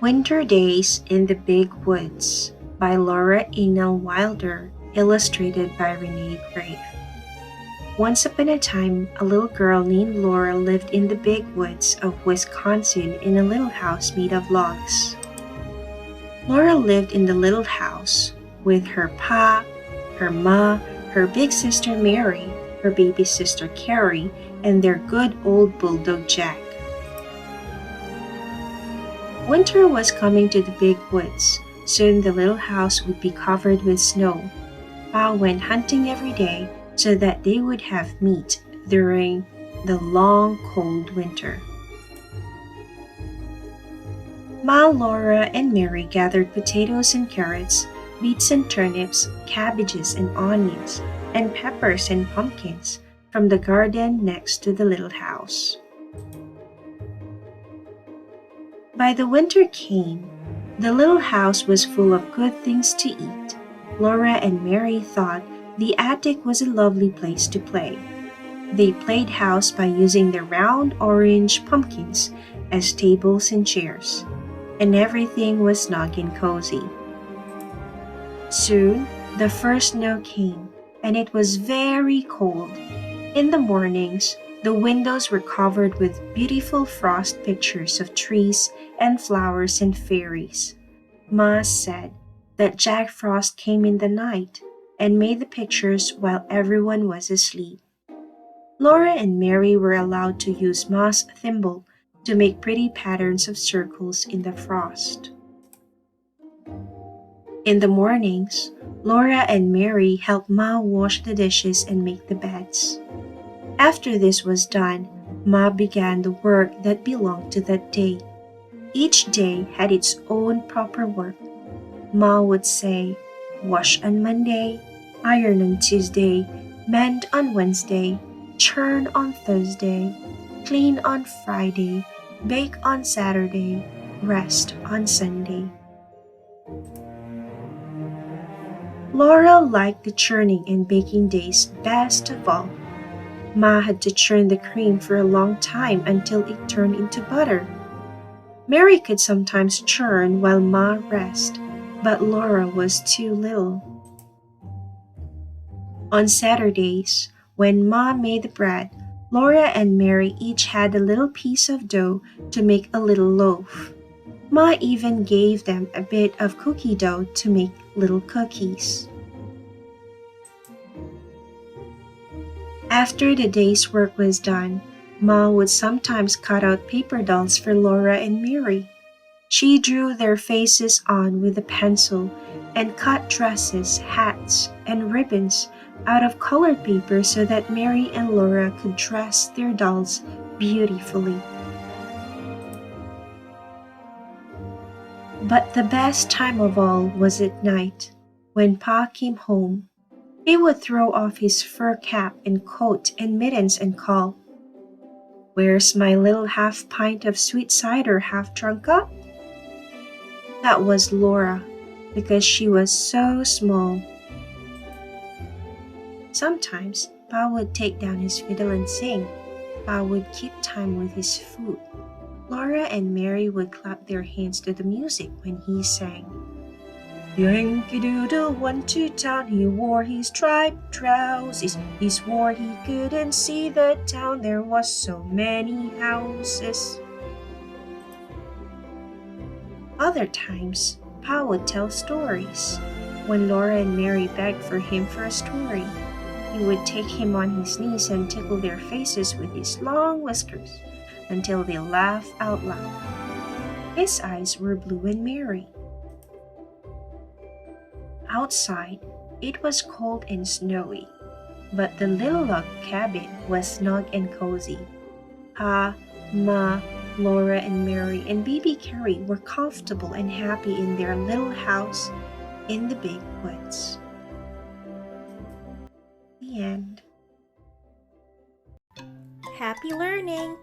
Winter Days in the Big Woods by Laura Ingalls Wilder, illustrated by Renee Graef. Once upon a time, a little girl named Laura lived in the big woods of Wisconsin in a little house made of logs. Laura lived in the little house with her pa, her ma, her big sister Mary, her baby sister Carrie, and their good old bulldog Jack. Winter was coming to the big woods. Soon the little house would be covered with snow. Pa went hunting every day so that they would have meat during the long cold winter. Ma, Laura, and Mary gathered potatoes and carrots, beets and turnips, cabbages and onions, and peppers and pumpkins from the garden next to the little house. By the winter came, the little house was full of good things to eat. Laura and Mary thought the attic was a lovely place to play. They played house by using the round orange pumpkins as tables and chairs, and everything was snug and cozy. Soon, the first snow came, and it was very cold. In the mornings, the windows were covered with beautiful frost pictures of trees and flowers and fairies. Ma said that Jack Frost came in the night and made the pictures while everyone was asleep. Laura and Mary were allowed to use Ma's thimble to make pretty patterns of circles in the frost. In the mornings, Laura and Mary helped Ma wash the dishes and make the beds. After this was done, Ma began the work that belonged to that day. Each day had its own proper work. Ma would say, wash on Monday, iron on Tuesday, mend on Wednesday, churn on Thursday, clean on Friday, bake on Saturday, rest on Sunday. Laura liked the churning and baking days best of all. Ma had to churn the cream for a long time until it turned into butter. Mary could sometimes churn while Ma rest, but Laura was too little. On Saturdays, when Ma made the bread, Laura and Mary each had a little piece of dough to make a little loaf. Ma even gave them a bit of cookie dough to make little cookies. After the day's work was done, Ma would sometimes cut out paper dolls for Laura and Mary. She drew their faces on with a pencil and cut dresses, hats, and ribbons out of colored paper so that Mary and Laura could dress their dolls beautifully. But the best time of all was at night, when Pa came home. He would throw off his fur cap and coat and mittens and call, "Where's my little half pint of sweet cider half drunk up?" That was Laura, because she was so small. Sometimes Pa would take down his fiddle and sing. Pa would keep time with his flute. Laura and Mary would clap their hands to the music when he sang. Yankee Doodle went to town, he wore his striped trousers. He swore he couldn't see the town, there was so many houses. Other times, Pa would tell stories. When Laura and Mary begged for him for a story, he would take him on his knees and tickle their faces with his long whiskers until they laughed out loud. His eyes were blue and merry. Outside, it was cold and snowy, but the little log cabin was snug and cozy. Pa, Ma, Laura and Mary and baby Carrie were comfortable and happy in their little house in the big woods. The end. Happy learning!